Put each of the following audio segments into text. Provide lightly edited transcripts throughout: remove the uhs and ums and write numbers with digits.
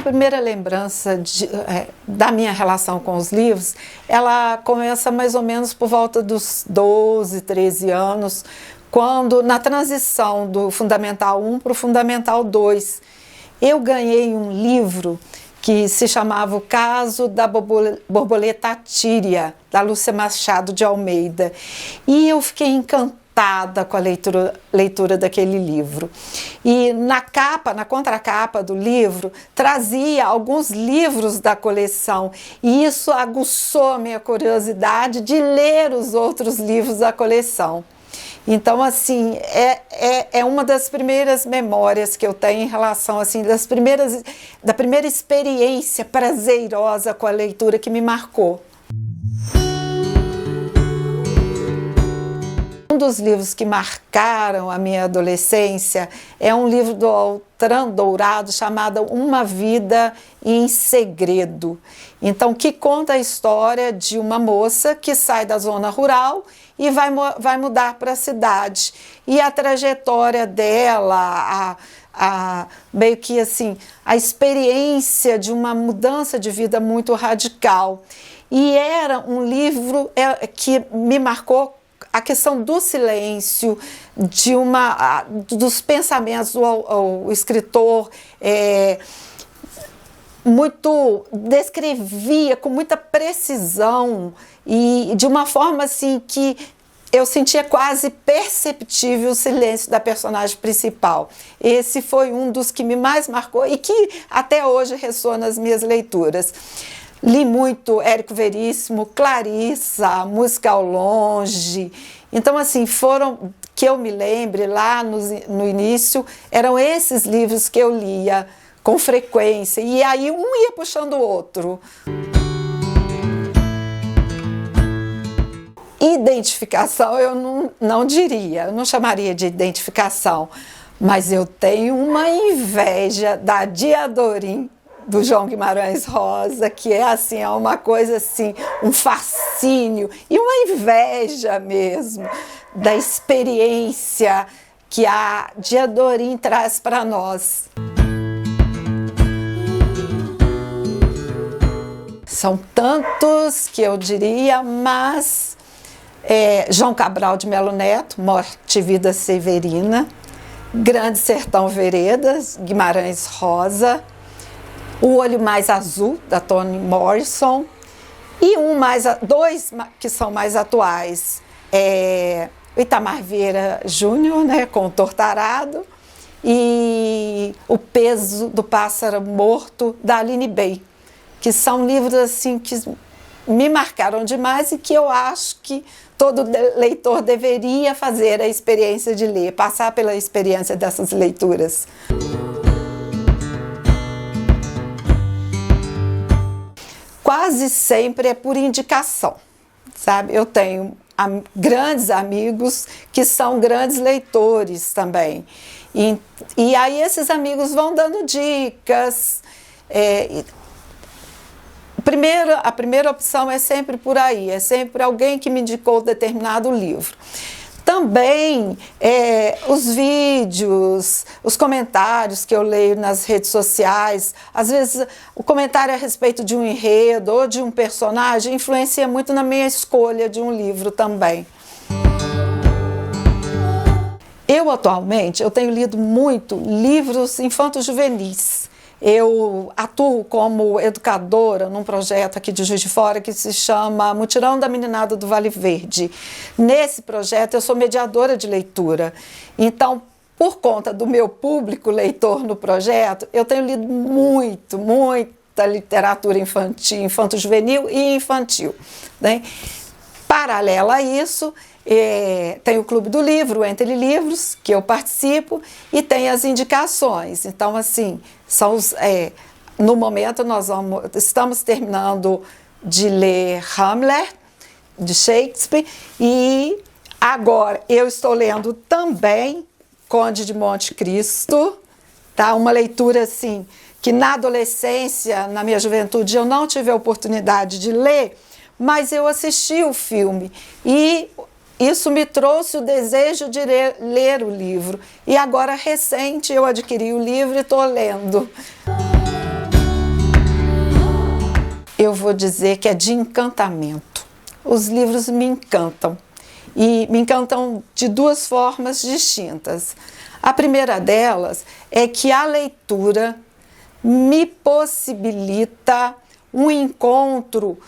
primeira lembrança da minha relação com os livros, ela começa mais ou menos por volta dos 12, 13 anos, quando, na transição do Fundamental 1 para o Fundamental 2, eu ganhei um livro que se chamava O Caso da Borboleta Tíria, da Lúcia Machado de Almeida. E eu fiquei encantada com a leitura daquele livro. E na contracapa do livro, trazia alguns livros da coleção. E isso aguçou a minha curiosidade de ler os outros livros da coleção. Então, assim, é uma das primeiras memórias que eu tenho em relação, assim, da primeira experiência prazerosa com a leitura que me marcou. Um dos livros que marcaram a minha adolescência é um livro do Altran Dourado chamado Uma Vida em Segredo. Então, que conta a história de uma moça que sai da zona rural e vai mudar para a cidade. E a trajetória dela, meio que assim, a experiência de uma mudança de vida muito radical. E era um livro que me marcou a questão do silêncio, dos pensamentos do escritor, descrevia com muita precisão e de uma forma assim que eu sentia quase perceptível o silêncio da personagem principal. Esse foi um dos que me mais marcou e que até hoje ressoa nas minhas leituras. Li muito Érico Veríssimo, Clarissa, Música ao Longe. Então, assim, foram, que eu me lembre, lá no início, eram esses livros que eu lia com frequência. E aí um ia puxando o outro. Identificação eu não diria, eu não chamaria de identificação, mas eu tenho uma inveja da Diadorim, do João Guimarães Rosa, que é assim, é uma coisa assim, um fascínio e uma inveja mesmo da experiência que a Diadorim traz para nós. São tantos que eu diria, mas João Cabral de Melo Neto, Morte e Vida Severina, Grande Sertão Veredas, Guimarães Rosa, O Olho Mais Azul, da Toni Morrison, e dois que são mais atuais, o Itamar Vieira Júnior, né, com o Tortarado, e O Peso do Pássaro Morto, da Aline Bey, que são livros assim que me marcaram demais e que eu acho que todo leitor deveria fazer a experiência de ler, passar pela experiência dessas leituras. Quase sempre é por indicação, sabe? Eu tenho grandes amigos que são grandes leitores também. E aí esses amigos vão dando dicas. A primeira opção é sempre por aí, é sempre alguém que me indicou determinado livro. Também os vídeos, os comentários que eu leio nas redes sociais, às vezes o comentário a respeito de um enredo ou de um personagem influencia muito na minha escolha de um livro também. Atualmente, eu tenho lido muito livros infanto-juvenis. Eu atuo como educadora num projeto aqui de Juiz de Fora que se chama Mutirão da Meninada do Vale Verde. Nesse projeto eu sou mediadora de leitura. Então, por conta do meu público leitor no projeto, eu tenho lido muita literatura infantil, infanto-juvenil e infantil, né? Paralela a isso, tem o Clube do Livro, Entre Livros, que eu participo, e tem as indicações. Então, assim, no momento estamos terminando de ler Hamlet, de Shakespeare, e agora eu estou lendo também Conde de Monte Cristo, tá? Uma leitura assim, que na adolescência, na minha juventude, eu não tive a oportunidade de ler, mas eu assisti o filme e isso me trouxe o desejo de ler o livro. E agora, recente, eu adquiri o livro e estou lendo. eu vou dizer que é de encantamento. Os livros me encantam, e me encantam de duas formas distintas. A primeira delas é que a leitura me possibilita um encontro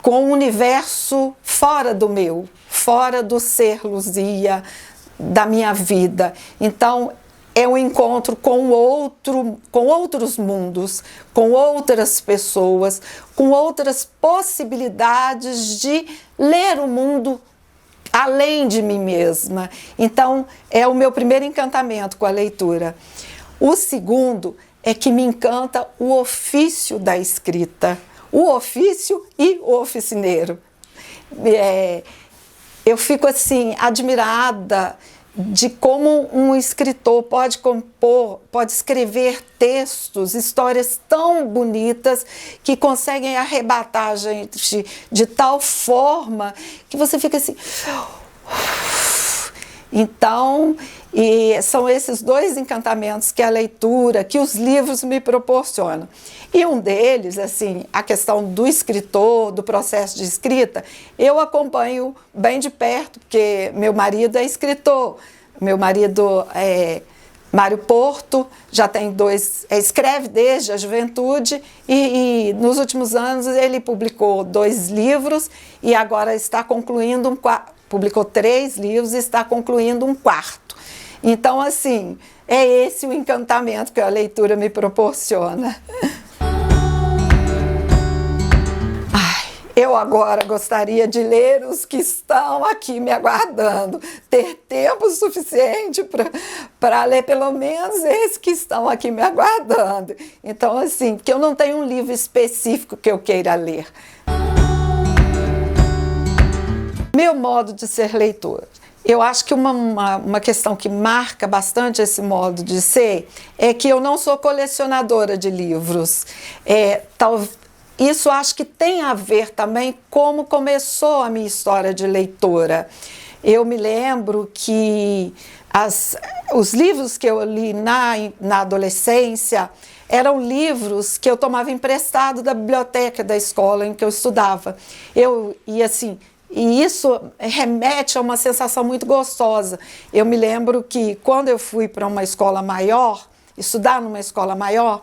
com um universo fora do meu, fora do ser Luzia, da minha vida. Então, é um encontro com outros mundos, com outras pessoas, com outras possibilidades de ler o mundo além de mim mesma. Então, é o meu primeiro encantamento com a leitura. O segundo é que me encanta o ofício da escrita, o ofício e o oficineiro. Eu fico assim, admirada de como um escritor pode compor, pode escrever textos, histórias tão bonitas que conseguem arrebatar a gente de tal forma que você fica assim... Então, são esses dois encantamentos que a leitura, que os livros me proporcionam. E um deles, assim, a questão do escritor, do processo de escrita, eu acompanho bem de perto, porque meu marido é escritor. Meu marido é Mário Porto, já tem escreve desde a juventude e nos últimos anos ele publicou 2 livros e agora está concluindo publicou 3 livros e está concluindo um 4º. Então, assim, é esse o encantamento que a leitura me proporciona. Eu agora gostaria de ler os que estão aqui me aguardando, ter tempo suficiente para ler pelo menos esses que estão aqui me aguardando. Então, assim, porque eu não tenho um livro específico que eu queira ler. Meu modo de ser leitor. Eu acho que uma questão que marca bastante esse modo de ser é que eu não sou colecionadora de livros. Isso acho que tem a ver também como começou a minha história de leitora. Eu me lembro que os livros que eu li na adolescência eram livros que eu tomava emprestado da biblioteca da escola em que eu estudava. E isso remete a uma sensação muito gostosa. Eu me lembro que quando eu fui para uma escola maior, estudar numa escola maior,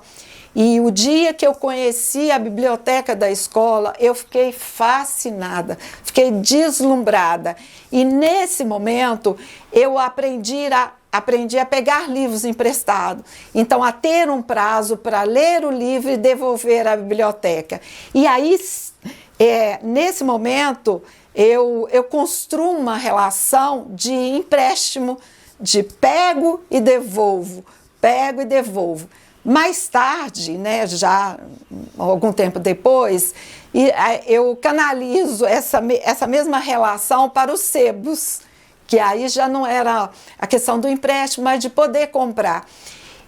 e o dia que eu conheci a biblioteca da escola, eu fiquei fascinada, fiquei deslumbrada. E nesse momento, eu aprendi a pegar livros emprestados. Então, a ter um prazo para ler o livro e devolver à biblioteca. E aí, nesse momento, eu construo uma relação de empréstimo, de pego e devolvo, pego e devolvo. Mais tarde, né, já algum tempo depois, eu canalizo essa mesma relação para os sebos, que aí já não era a questão do empréstimo, mas de poder comprar.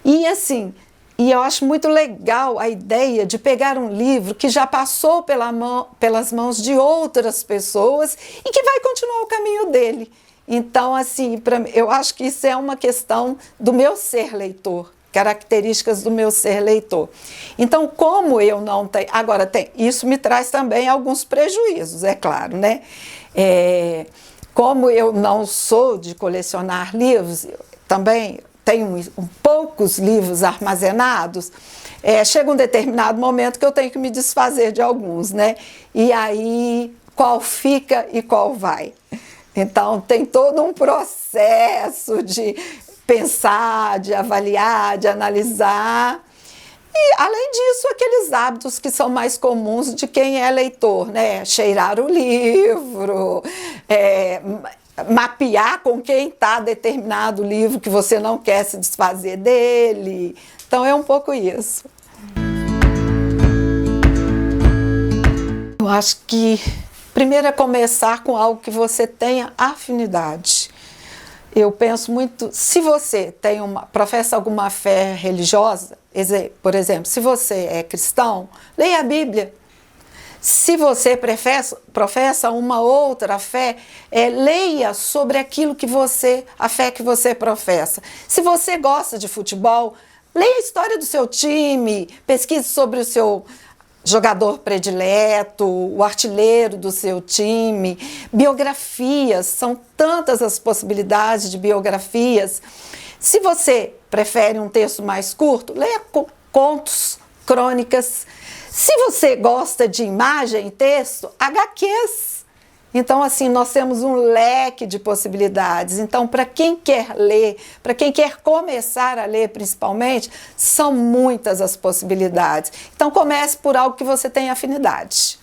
E assim, eu acho muito legal a ideia de pegar um livro que já passou pelas mãos de outras pessoas e que vai continuar o caminho dele. Então, assim, eu acho que isso é uma questão do meu ser leitor. Características do meu ser leitor. Então, como eu não tenho... Agora, isso me traz também alguns prejuízos, é claro, né? Como eu não sou de colecionar livros, eu também tenho poucos livros armazenados, chega um determinado momento que eu tenho que me desfazer de alguns, né? E aí, qual fica e qual vai? Então, tem todo um processo de pensar, de avaliar, de analisar. E, além disso, aqueles hábitos que são mais comuns de quem é leitor, né? Cheirar o livro, mapear com quem está determinado livro que você não quer se desfazer dele. Então, é um pouco isso. Eu acho que primeiro é começar com algo que você tenha afinidade. Eu penso muito, se você professa alguma fé religiosa, por exemplo, se você é cristão, leia a Bíblia. Se você professa uma outra fé, leia sobre aquilo a fé que você professa. Se você gosta de futebol, leia a história do seu time, pesquise sobre jogador predileto, o artilheiro do seu time, biografias, são tantas as possibilidades de biografias. Se você prefere um texto mais curto, leia contos, crônicas. Se você gosta de imagem e texto, HQs. Então, assim, nós temos um leque de possibilidades. Então, para quem quer ler, para quem quer começar a ler principalmente, são muitas as possibilidades. Então, comece por algo que você tem afinidade.